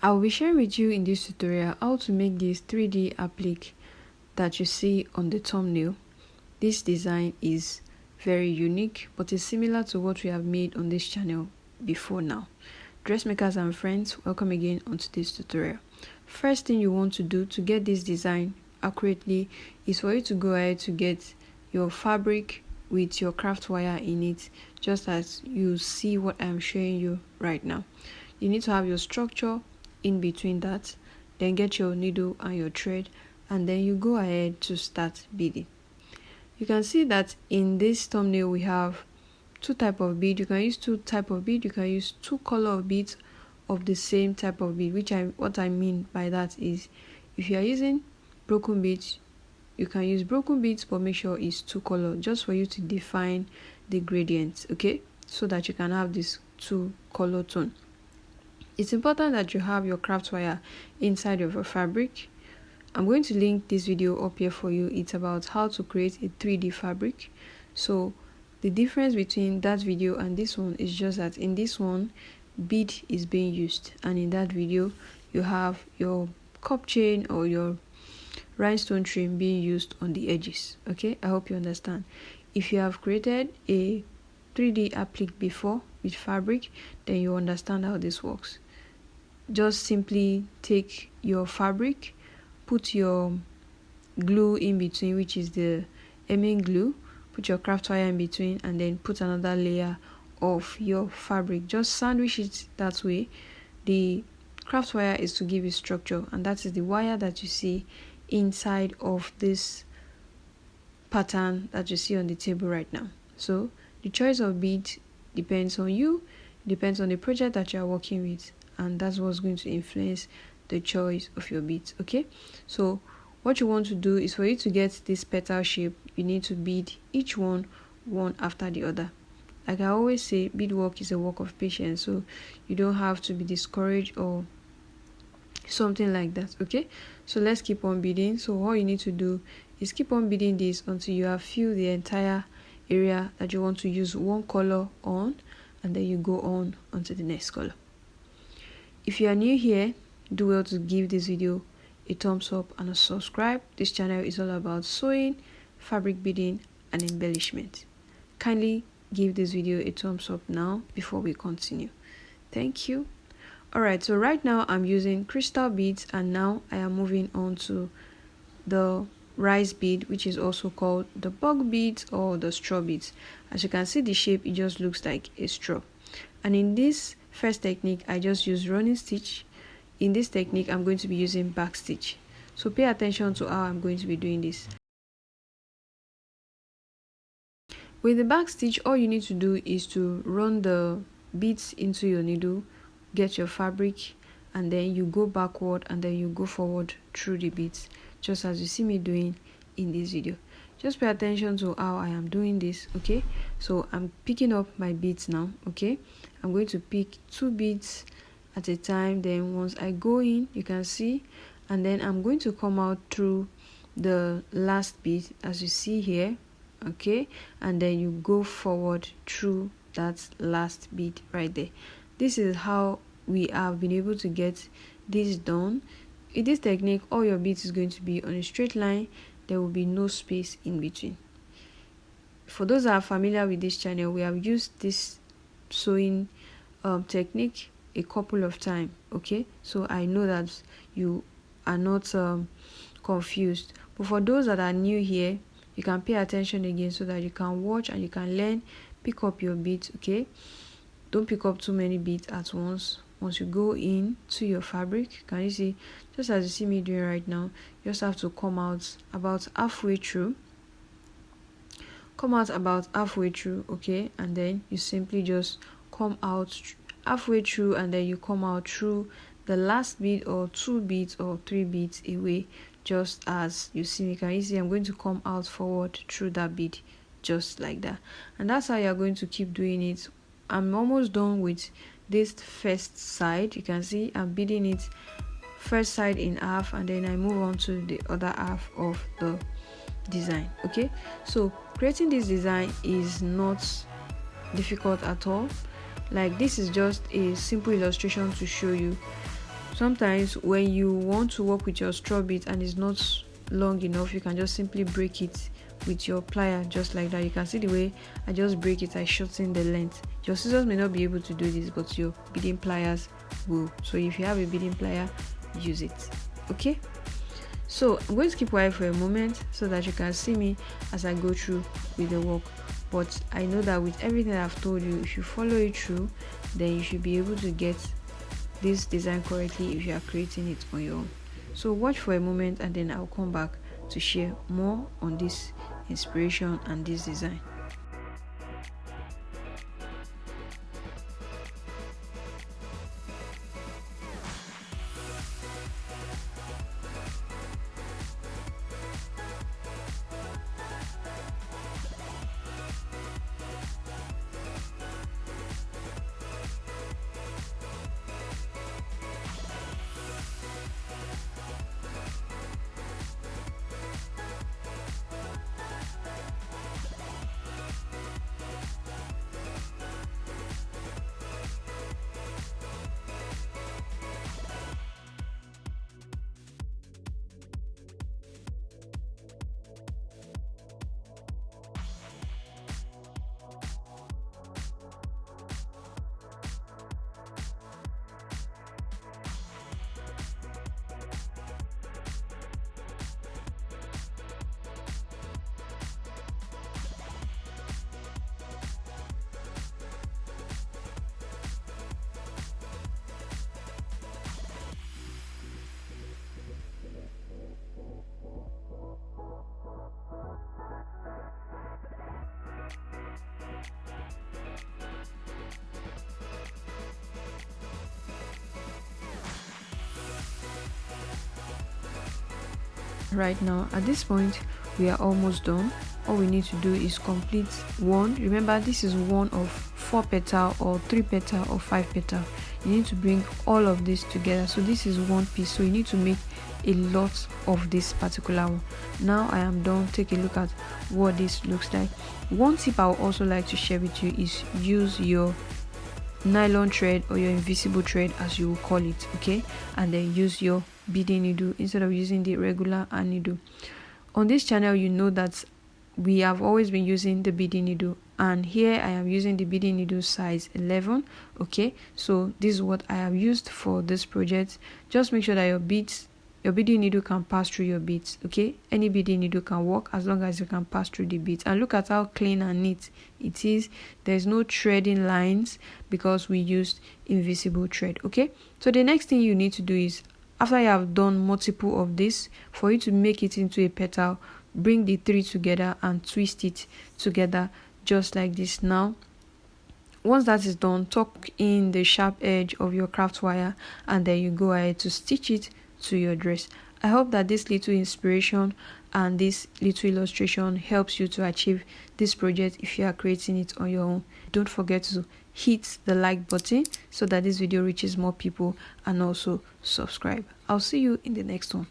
I will be sharing with you in this tutorial how to make this 3D applique that you see on the thumbnail. This design is very unique, but is similar to what we have made on this channel before now. Dressmakers and friends, welcome again onto this tutorial. First thing you want to do to get this design accurately is for you to go ahead to get your fabric with your craft wire in it, just as you see what I'm showing you right now. You need to have your structure in between that, then get your needle and your thread, and then you go ahead to start beading. You can see that in this thumbnail we have two type of bead. You can use two type of bead, you can use two color of beads of the same type of bead, what I mean by that is if you are using broken beads, you can use broken beads, but make sure it's two color, just for you to define the gradients, okay, so that you can have this two color tone. It's important that you have your craft wire inside of your fabric. I'm going to link this video up here for you. It's about how to create a 3D fabric. So the difference between that video and this one is just that in this one bead is being used, and in that video you have your cup chain or your rhinestone trim being used on the edges. Okay, I hope you understand. If you have created a 3D applique before with fabric, then you understand how this works. Just simply take your fabric, put your glue in between, which is the hemming glue, put your craft wire in between, and then put another layer of your fabric. Just sandwich it that way. The craft wire is to give you structure, and that is the wire that you see inside of this pattern that you see on the table right now. So the choice of bead depends on you, depends on the project that you are working with, and that's what's going to influence the choice of your beads. Okay, so what you want to do is for you to get this petal shape, you need to bead each one after the other. Like I always say, beadwork is a work of patience, so you don't have to be discouraged or something like that. Okay, so let's keep on beading. So all you need to do is keep on beading this until you have filled the entire area that you want to use one color on, and then you go on onto the next color. If you are new here, do well to give this video a thumbs up and a subscribe. This channel is all about sewing, fabric beading, and embellishment. Kindly give this video a thumbs up now before we continue. Thank you. Alright, so right now I'm using crystal beads, and now I am moving on to the rice bead, which is also called the bug beads or the straw beads. As you can see, the shape, it just looks like a straw. And in this first technique, I just use running stitch. In this technique, I'm going to be using back stitch. So pay attention to how I'm going to be doing this. With the back stitch, all you need to do is to run the beads into your needle, get your fabric, and then you go backward and then you go forward through the beads, just as you see me doing in this video. Just pay attention to how I am doing this. Okay, so I'm picking up my beads now. Okay, I'm going to pick two beads at a time, then once I go in, you can see, and then I'm going to come out through the last bead as you see here. Okay, and then you go forward through that last bead right there. This is how we have been able to get this done. In this technique, all your beads is going to be on a straight line. There will be no space in between. For those that are familiar with this channel, we have used this sewing technique a couple of times. Okay, so I know that you are not confused, but for those that are new here, you can pay attention again so that you can watch and you can learn. Pick up your beads. Okay, don't pick up too many beads at once. Once you go in to your fabric, can you see, just as you see me doing right now, you just have to come out about halfway through. Come out about halfway through. Okay, and then you simply just come out halfway through, and then you come out through the last bead or two beads or three beads away, just as you see me. Can you see I'm going to come out forward through that bead, just like that, and that's how you're going to keep doing it. I'm almost done with this first side. You can see I'm beading it first side in half, and then I move on to the other half of the design. Okay, so creating this design is not difficult at all. Like, this is just a simple illustration to show you. Sometimes when you want to work with your straw bead and it's not long enough, you can just simply break it with your plier, just like that. You can see the way I just break it, I shorten the length. Your scissors may not be able to do this, but your beading pliers will. So if you have a beading plier, use it. Okay, so I'm going to keep quiet for a moment so that you can see me as I go through with the work. But I know that with everything I've told you, if you follow it through, then you should be able to get this design correctly if you are creating it on your own. So watch for a moment and then I'll come back to share more on this inspiration and this design. Right now at this point we are almost done. All we need to do is complete one. Remember, this is one of 4 petal or 3 petal or 5 petal. You need to bring all of this together. So this is one piece, so you need to make a lot of this particular one. Now I am done. Take a look at what this looks like. One tip I would also like to share with you is use your nylon thread or your invisible thread, as you will call it, okay, and then use your beading needle instead of using the regular hand needle. On this channel, you know that we have always been using the beading needle, and here I am using the beading needle size 11. Okay, so this is what I have used for this project. Just make sure that your beading needle can pass through your beads. Okay, any beading needle can work as long as you can pass through the beads. And look at how clean and neat it is. There's no threading lines because we used invisible thread. Okay, so the next thing you need to do is, after you have done multiple of this, for you to make it into a petal, bring the 3 together and twist it together just like this. Now once that is done, tuck in the sharp edge of your craft wire and then you go ahead to stitch it to your dress. I hope that this little inspiration and this little illustration helps you to achieve this project if you are creating it on your own. Don't forget to hit the like button so that this video reaches more people, and also subscribe. I'll see you in the next one.